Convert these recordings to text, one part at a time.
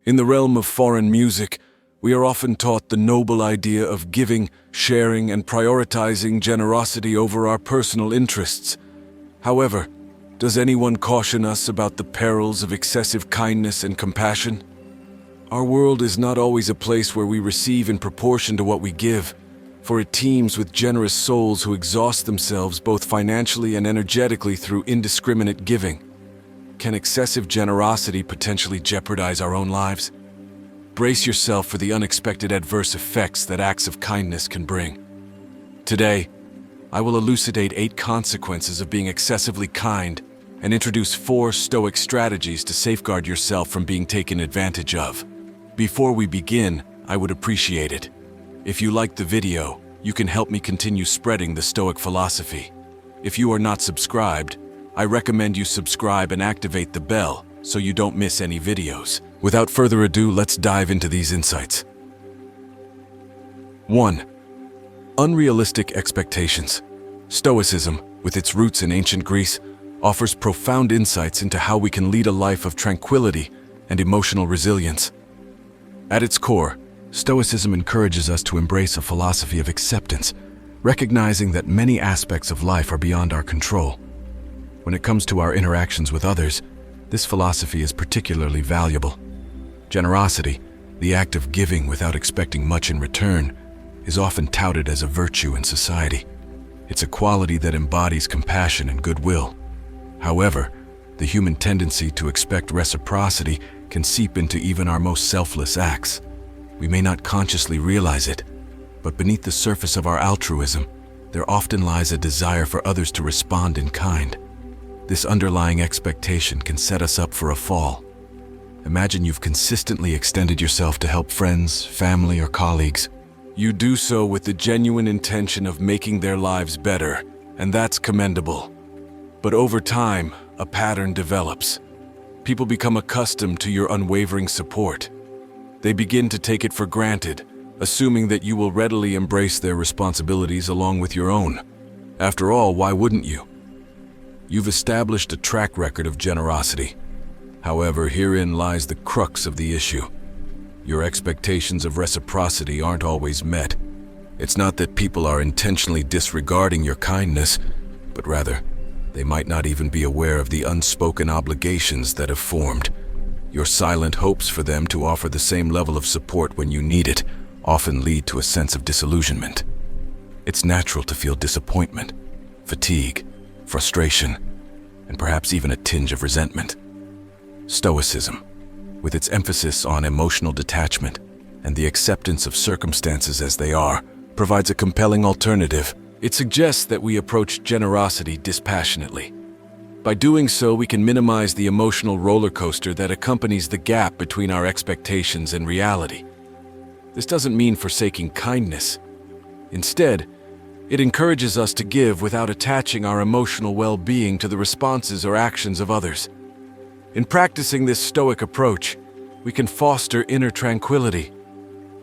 In the realm of foreign music, we are often taught the noble idea of giving, sharing, and prioritizing generosity over our personal interests. However, does anyone caution us about the perils of excessive kindness and compassion? Our world is not always a place where we receive in proportion to what we give, for it teems with generous souls who exhaust themselves both financially and energetically through indiscriminate giving. Can excessive generosity potentially jeopardize our own lives? Brace yourself for the unexpected adverse effects that acts of kindness can bring. Today, I will elucidate 8 consequences of being excessively kind and introduce 4 Stoic strategies to safeguard yourself from being taken advantage of. Before we begin, I would appreciate it if you liked the video. You can help me continue spreading the Stoic philosophy. If you are not subscribed, I recommend you subscribe and activate the bell so you don't miss any videos. Without further ado, let's dive into these insights. 1. Unrealistic expectations. Stoicism, with its roots in ancient Greece, offers profound insights into how we can lead a life of tranquility and emotional resilience. At its core, Stoicism encourages us to embrace a philosophy of acceptance, recognizing that many aspects of life are beyond our control. When it comes to our interactions with others, this philosophy is particularly valuable. Generosity, the act of giving without expecting much in return, is often touted as a virtue in society. It's a quality that embodies compassion and goodwill. However, the human tendency to expect reciprocity can seep into even our most selfless acts. We may not consciously realize it, but beneath the surface of our altruism, there often lies a desire for others to respond in kind. This underlying expectation can set us up for a fall. Imagine you've consistently extended yourself to help friends, family, or colleagues. You do so with the genuine intention of making their lives better, and that's commendable. But over time, a pattern develops. People become accustomed to your unwavering support. They begin to take it for granted, assuming that you will readily embrace their responsibilities along with your own. After all, why wouldn't you? You've established a track record of generosity. However, herein lies the crux of the issue. Your expectations of reciprocity aren't always met. It's not that people are intentionally disregarding your kindness, but rather, they might not even be aware of the unspoken obligations that have formed. Your silent hopes for them to offer the same level of support when you need it often lead to a sense of disillusionment. It's natural to feel disappointment, fatigue, frustration, and perhaps even a tinge of resentment. Stoicism, with its emphasis on emotional detachment and the acceptance of circumstances as they are, provides a compelling alternative. It suggests that we approach generosity dispassionately. By doing so, we can minimize the emotional roller coaster that accompanies the gap between our expectations and reality. This doesn't mean forsaking kindness. Instead, it encourages us to give without attaching our emotional well-being to the responses or actions of others. In practicing this Stoic approach, we can foster inner tranquility.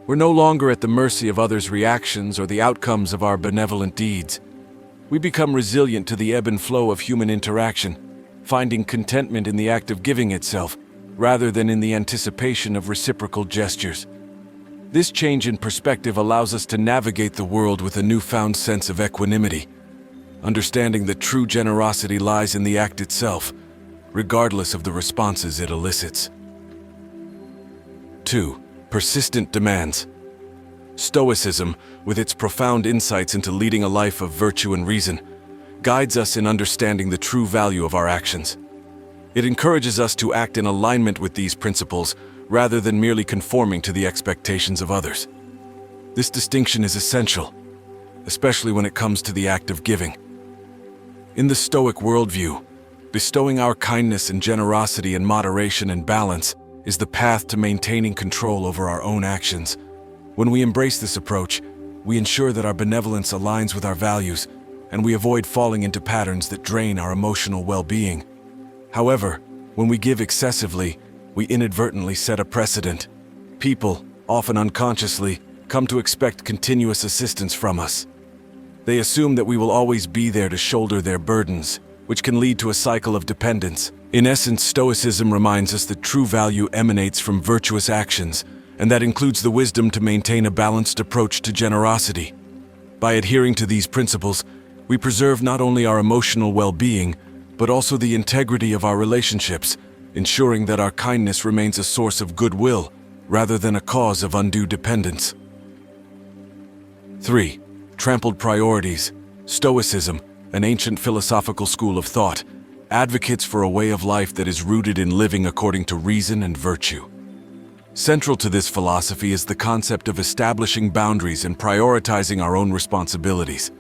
We're no longer at the mercy of others' reactions or the outcomes of our benevolent deeds. We become resilient to the ebb and flow of human interaction, finding contentment in the act of giving itself, rather than in the anticipation of reciprocal gestures. This change in perspective allows us to navigate the world with a newfound sense of equanimity, understanding that true generosity lies in the act itself, regardless of the responses it elicits. 2. Persistent demands. Stoicism, with its profound insights into leading a life of virtue and reason, guides us in understanding the true value of our actions. It encourages us to act in alignment with these principles rather than merely conforming to the expectations of others. This distinction is essential, especially when it comes to the act of giving. In the Stoic worldview, bestowing our kindness and generosity in moderation and balance is the path to maintaining control over our own actions. When we embrace this approach, we ensure that our benevolence aligns with our values, and we avoid falling into patterns that drain our emotional well-being. However, when we give excessively, we inadvertently set a precedent. People, often unconsciously, come to expect continuous assistance from us. They assume that we will always be there to shoulder their burdens, which which can lead to a cycle of dependence. In essence, Stoicism reminds us that true value emanates from virtuous actions, and that includes the wisdom to maintain a balanced approach to generosity. By adhering to these principles, we preserve not only our emotional well-being, but also the integrity of our relationships, ensuring that our kindness remains a source of goodwill rather than a cause of undue dependence. 3. Trampled Priorities. Stoicism, an ancient philosophical school of thought, advocates for a way of life that is rooted in living according to reason and virtue. Central to this philosophy is the concept of establishing boundaries and prioritizing our own responsibilities.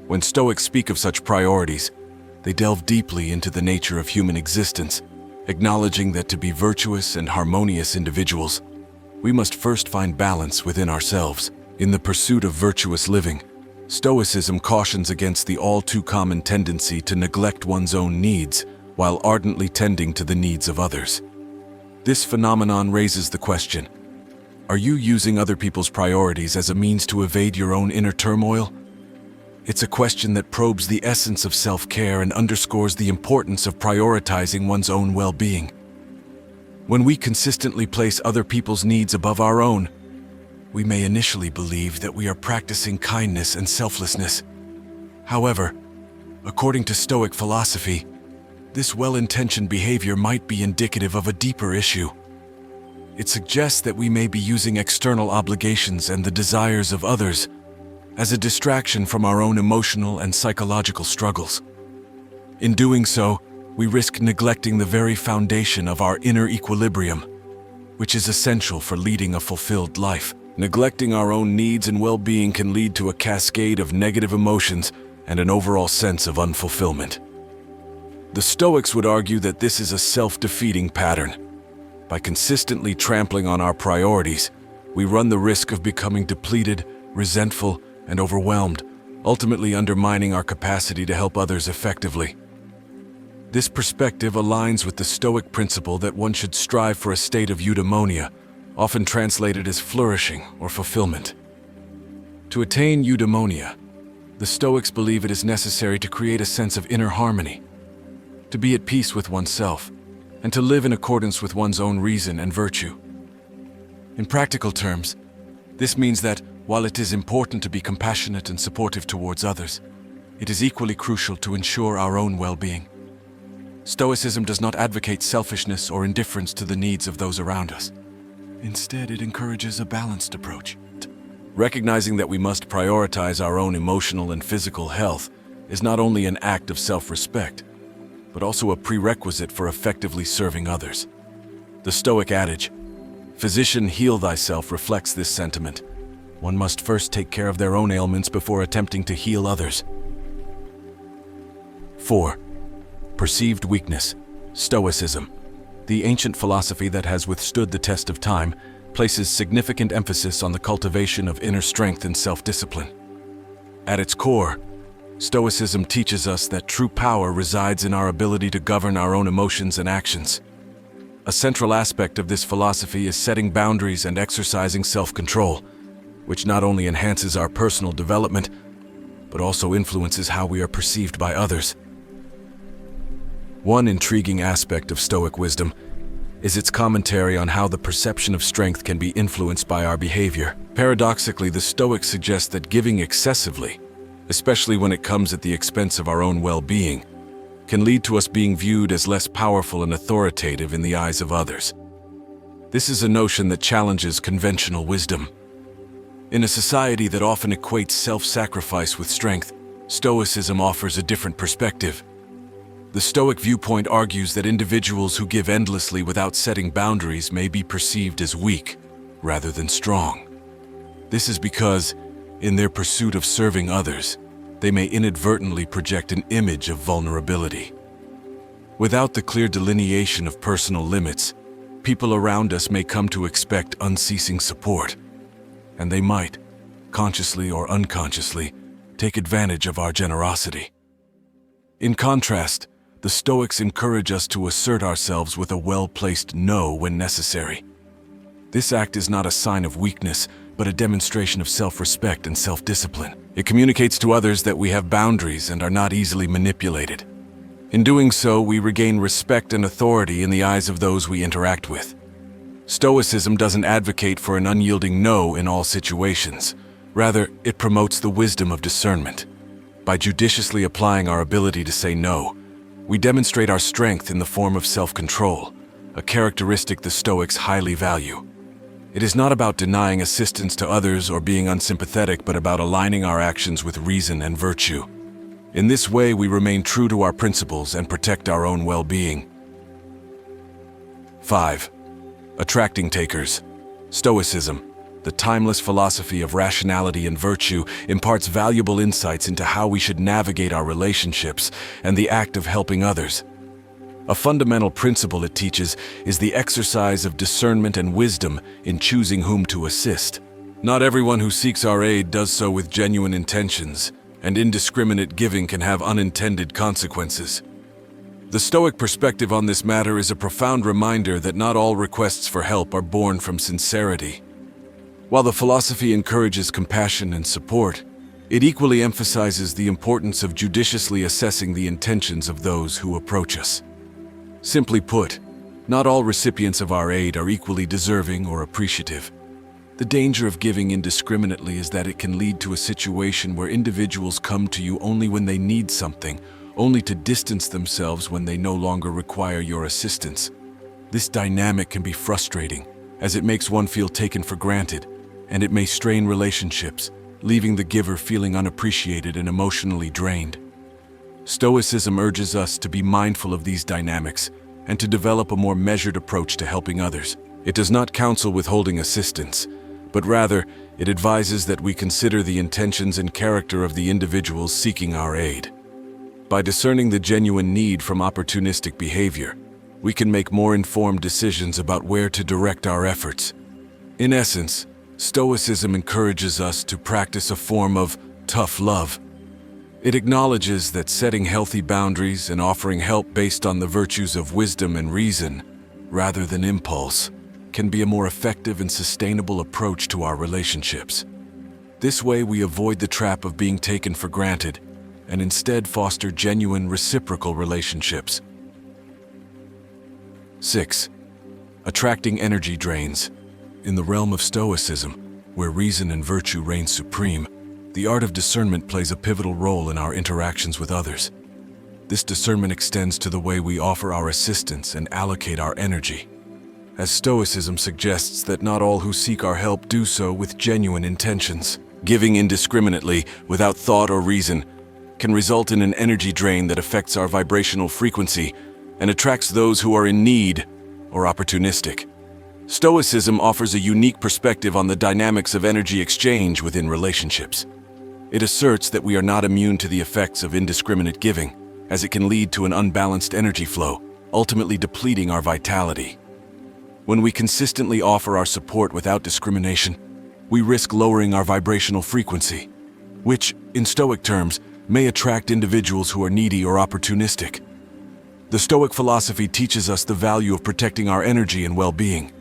When Stoics speak of such priorities, they delve deeply into the nature of human existence, acknowledging that to be virtuous and harmonious individuals, we must first find balance within ourselves. In the pursuit of virtuous living, Stoicism cautions against the all-too-common tendency to neglect one's own needs while ardently tending to the needs of others. This phenomenon raises the question: are you using other people's priorities as a means to evade your own inner turmoil? It's a question that probes the essence of self-care and underscores the importance of prioritizing one's own well-being. When we consistently place other people's needs above our own, we may initially believe that we are practicing kindness and selflessness. However, according to Stoic philosophy, this well-intentioned behavior might be indicative of a deeper issue. It suggests that we may be using external obligations and the desires of others as a distraction from our own emotional and psychological struggles. In doing so, we risk neglecting the very foundation of our inner equilibrium, which is essential for leading a fulfilled life. Neglecting our own needs and well-being can lead to a cascade of negative emotions and an overall sense of unfulfillment. The Stoics would argue that this is a self-defeating pattern. By consistently trampling on our priorities, we run the risk of becoming depleted, resentful, and overwhelmed, ultimately undermining our capacity to help others effectively. This perspective aligns with the Stoic principle that one should strive for a state of eudaimonia, often translated as flourishing or fulfillment. To attain eudaimonia, the Stoics believe it is necessary to create a sense of inner harmony, to be at peace with oneself, and to live in accordance with one's own reason and virtue. In practical terms, this means that while it is important to be compassionate and supportive towards others, it is equally crucial to ensure our own well-being. Stoicism does not advocate selfishness or indifference to the needs of those around us. Instead, it encourages a balanced approach. Recognizing that we must prioritize our own emotional and physical health is not only an act of self-respect, but also a prerequisite for effectively serving others. The Stoic adage, "Physician, heal thyself," reflects this sentiment. One must first take care of their own ailments before attempting to heal others. 4. Perceived weakness. Stoicism, the ancient philosophy that has withstood the test of time, places significant emphasis on the cultivation of inner strength and self-discipline. At its core, Stoicism teaches us that true power resides in our ability to govern our own emotions and actions. A central aspect of this philosophy is setting boundaries and exercising self-control, which not only enhances our personal development, but also influences how we are perceived by others. One intriguing aspect of Stoic wisdom is its commentary on how the perception of strength can be influenced by our behavior. Paradoxically, the Stoics suggest that giving excessively, especially when it comes at the expense of our own well-being, can lead to us being viewed as less powerful and authoritative in the eyes of others. This is a notion that challenges conventional wisdom. In a society that often equates self-sacrifice with strength, Stoicism offers a different perspective. The Stoic viewpoint argues that individuals who give endlessly without setting boundaries may be perceived as weak rather than strong. This is because, in their pursuit of serving others, they may inadvertently project an image of vulnerability. Without the clear delineation of personal limits, people around us may come to expect unceasing support, and they might, consciously or unconsciously, take advantage of our generosity. In contrast, the Stoics encourage us to assert ourselves with a well-placed no when necessary. This act is not a sign of weakness, but a demonstration of self-respect and self-discipline. It communicates to others that we have boundaries and are not easily manipulated. In doing so, we regain respect and authority in the eyes of those we interact with. Stoicism doesn't advocate for an unyielding no in all situations. Rather, it promotes the wisdom of discernment. By judiciously applying our ability to say no, we demonstrate our strength in the form of self-control, a characteristic the Stoics highly value. It is not about denying assistance to others or being unsympathetic, but about aligning our actions with reason and virtue. In this way, we remain true to our principles and protect our own well-being. 5. Attracting takers. Stoicism, the timeless philosophy of rationality and virtue, imparts valuable insights into how we should navigate our relationships and the act of helping others. A fundamental principle it teaches is the exercise of discernment and wisdom in choosing whom to assist. Not everyone who seeks our aid does so with genuine intentions, and indiscriminate giving can have unintended consequences. The Stoic perspective on this matter is a profound reminder that not all requests for help are born from sincerity. While the philosophy encourages compassion and support, it equally emphasizes the importance of judiciously assessing the intentions of those who approach us. Simply put, not all recipients of our aid are equally deserving or appreciative. The danger of giving indiscriminately is that it can lead to a situation where individuals come to you only when they need something, only to distance themselves when they no longer require your assistance. This dynamic can be frustrating, as it makes one feel taken for granted, and it may strain relationships, leaving the giver feeling unappreciated and emotionally drained. Stoicism urges us to be mindful of these dynamics and to develop a more measured approach to helping others. It does not counsel withholding assistance, but rather, it advises that we consider the intentions and character of the individuals seeking our aid. By discerning the genuine need from opportunistic behavior, we can make more informed decisions about where to direct our efforts. In essence, Stoicism encourages us to practice a form of tough love. It acknowledges that setting healthy boundaries and offering help based on the virtues of wisdom and reason, rather than impulse, can be a more effective and sustainable approach to our relationships. This way, we avoid the trap of being taken for granted and instead foster genuine reciprocal relationships. 6. Attracting energy drains. In the realm of Stoicism, where reason and virtue reign supreme, the art of discernment plays a pivotal role in our interactions with others. This discernment extends to the way we offer our assistance and allocate our energy. As Stoicism suggests that not all who seek our help do so with genuine intentions. Giving indiscriminately, without thought or reason, can result in an energy drain that affects our vibrational frequency and attracts those who are in need or opportunistic. Stoicism offers a unique perspective on the dynamics of energy exchange within relationships. It asserts that we are not immune to the effects of indiscriminate giving, as it can lead to an unbalanced energy flow, ultimately depleting our vitality. When we consistently offer our support without discrimination, we risk lowering our vibrational frequency, which, in Stoic terms, may attract individuals who are needy or opportunistic. The Stoic philosophy teaches us the value of protecting our energy and well-being.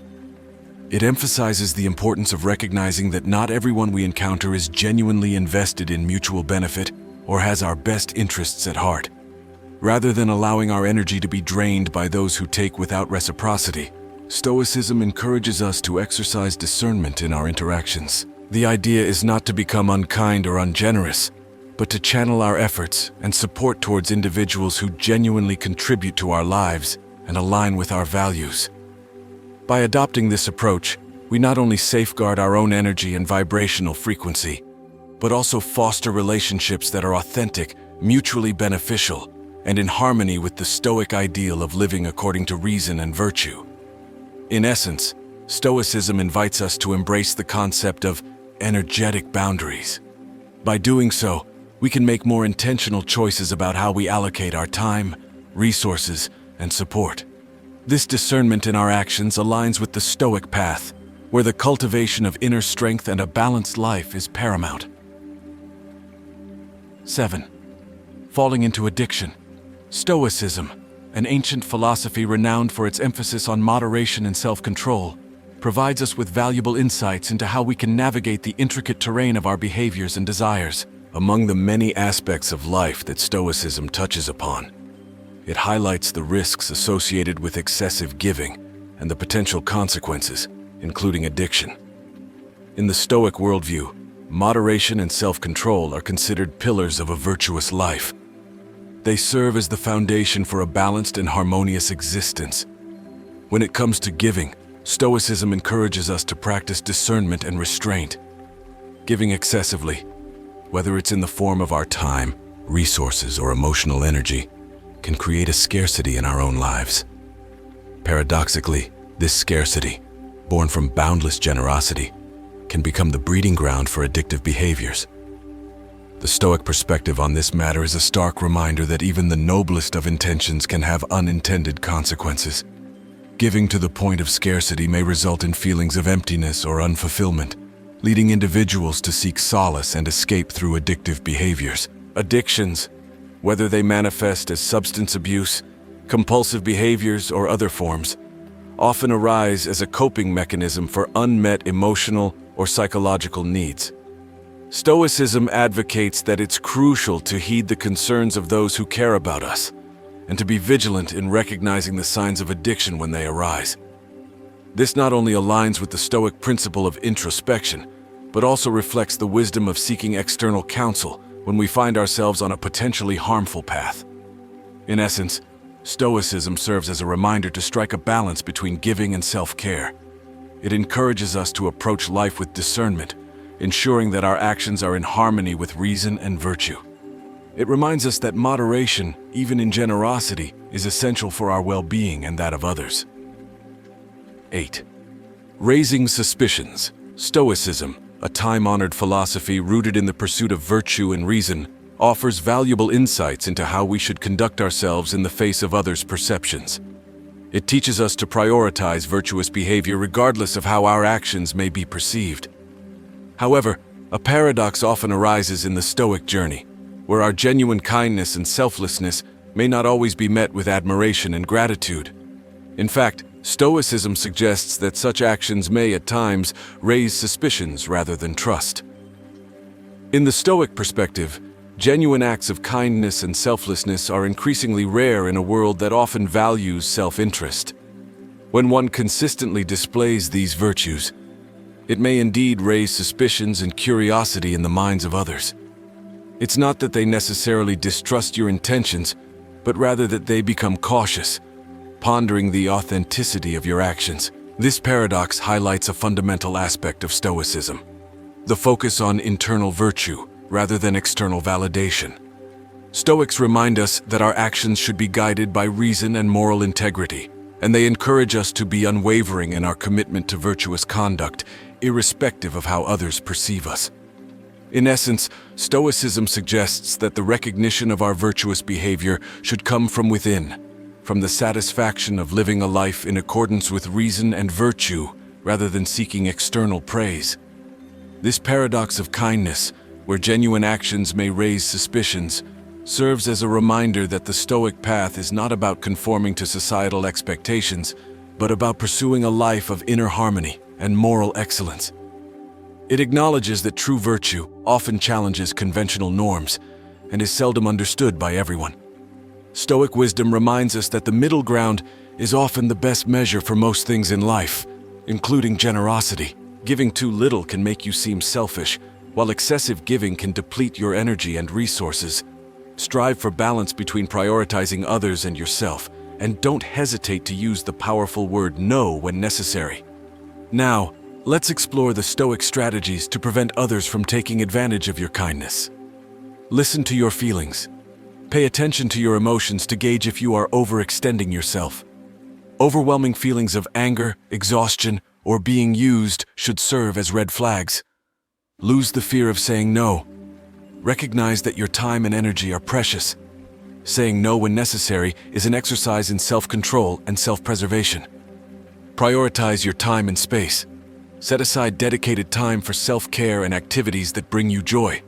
It emphasizes the importance of recognizing that not everyone we encounter is genuinely invested in mutual benefit or has our best interests at heart. Rather than allowing our energy to be drained by those who take without reciprocity, Stoicism encourages us to exercise discernment in our interactions. The idea is not to become unkind or ungenerous, but to channel our efforts and support towards individuals who genuinely contribute to our lives and align with our values. By adopting this approach, we not only safeguard our own energy and vibrational frequency, but also foster relationships that are authentic, mutually beneficial, and in harmony with the Stoic ideal of living according to reason and virtue. In essence, Stoicism invites us to embrace the concept of energetic boundaries. By doing so, we can make more intentional choices about how we allocate our time, resources, and support. This discernment in our actions aligns with the Stoic path, where the cultivation of inner strength and a balanced life is paramount. 7. Falling into addiction. Stoicism, an ancient philosophy renowned for its emphasis on moderation and self-control, provides us with valuable insights into how we can navigate the intricate terrain of our behaviors and desires. Among the many aspects of life that Stoicism touches upon, It highlights the risks associated with excessive giving and the potential consequences, including addiction. In the Stoic worldview, moderation and self-control are considered pillars of a virtuous life. They serve as the foundation for a balanced and harmonious existence. When it comes to giving, Stoicism encourages us to practice discernment and restraint. Giving excessively, whether it's in the form of our time, resources, or emotional energy, can create a scarcity in our own lives. Paradoxically, this scarcity, born from boundless generosity, can become the breeding ground for addictive behaviors. The Stoic perspective on this matter is a stark reminder that even the noblest of intentions can have unintended consequences. Giving to the point of scarcity may result in feelings of emptiness or unfulfillment, leading individuals to seek solace and escape through addictive behaviors. Addictions, whether they manifest as substance abuse, compulsive behaviors, or other forms, often arise as a coping mechanism for unmet emotional or psychological needs. Stoicism advocates that it's crucial to heed the concerns of those who care about us, and to be vigilant in recognizing the signs of addiction when they arise. This not only aligns with the Stoic principle of introspection, but also reflects the wisdom of seeking external counsel when we find ourselves on a potentially harmful path. In essence, Stoicism serves as a reminder to strike a balance between giving and self-care. It encourages us to approach life with discernment, ensuring that our actions are in harmony with reason and virtue. It reminds us that moderation, even in generosity, is essential for our well-being and that of others. 8. Raising suspicions. Stoicism, a time-honored philosophy rooted in the pursuit of virtue and reason, offers valuable insights into how we should conduct ourselves in the face of others' perceptions. It teaches us to prioritize virtuous behavior regardless of how our actions may be perceived. However, a paradox often arises in the Stoic journey, where our genuine kindness and selflessness may not always be met with admiration and gratitude. In fact, Stoicism suggests that such actions may, at times, raise suspicions rather than trust. In the Stoic perspective, genuine acts of kindness and selflessness are increasingly rare in a world that often values self-interest. When one consistently displays these virtues, it may indeed raise suspicions and curiosity in the minds of others. It's not that they necessarily distrust your intentions, but rather that they become cautious, pondering the authenticity of your actions. This paradox highlights a fundamental aspect of Stoicism: the focus on internal virtue rather than external validation. Stoics remind us that our actions should be guided by reason and moral integrity, and they encourage us to be unwavering in our commitment to virtuous conduct, irrespective of how others perceive us. In essence, Stoicism suggests that the recognition of our virtuous behavior should come from within, from the satisfaction of living a life in accordance with reason and virtue, rather than seeking external praise. This paradox of kindness, where genuine actions may raise suspicions, serves as a reminder that the Stoic path is not about conforming to societal expectations, but about pursuing a life of inner harmony and moral excellence. It acknowledges that true virtue often challenges conventional norms and is seldom understood by everyone. Stoic wisdom reminds us that the middle ground is often the best measure for most things in life, including generosity. Giving too little can make you seem selfish, while excessive giving can deplete your energy and resources. Strive for balance between prioritizing others and yourself, and don't hesitate to use the powerful word no when necessary. Now, let's explore the Stoic strategies to prevent others from taking advantage of your kindness. Listen to your feelings. Pay attention to your emotions to gauge if you are overextending yourself. Overwhelming feelings of anger, exhaustion, or being used should serve as red flags. Lose the fear of saying no. Recognize that your time and energy are precious. Saying no when necessary is an exercise in self-control and self-preservation. Prioritize your time and space. Set aside dedicated time for self-care and activities that bring you joy.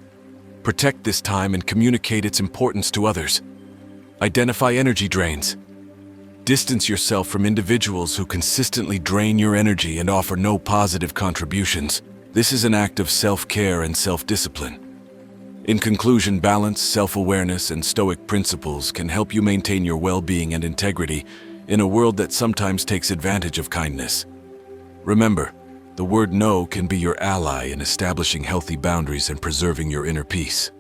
Protect this time and communicate its importance to others. Identify energy drains. Distance yourself from individuals who consistently drain your energy and offer no positive contributions. This is an act of self-care and self-discipline. In conclusion, balance, self-awareness, and Stoic principles can help you maintain your well-being and integrity in a world that sometimes takes advantage of kindness. Remember, the word no can be your ally in establishing healthy boundaries and preserving your inner peace.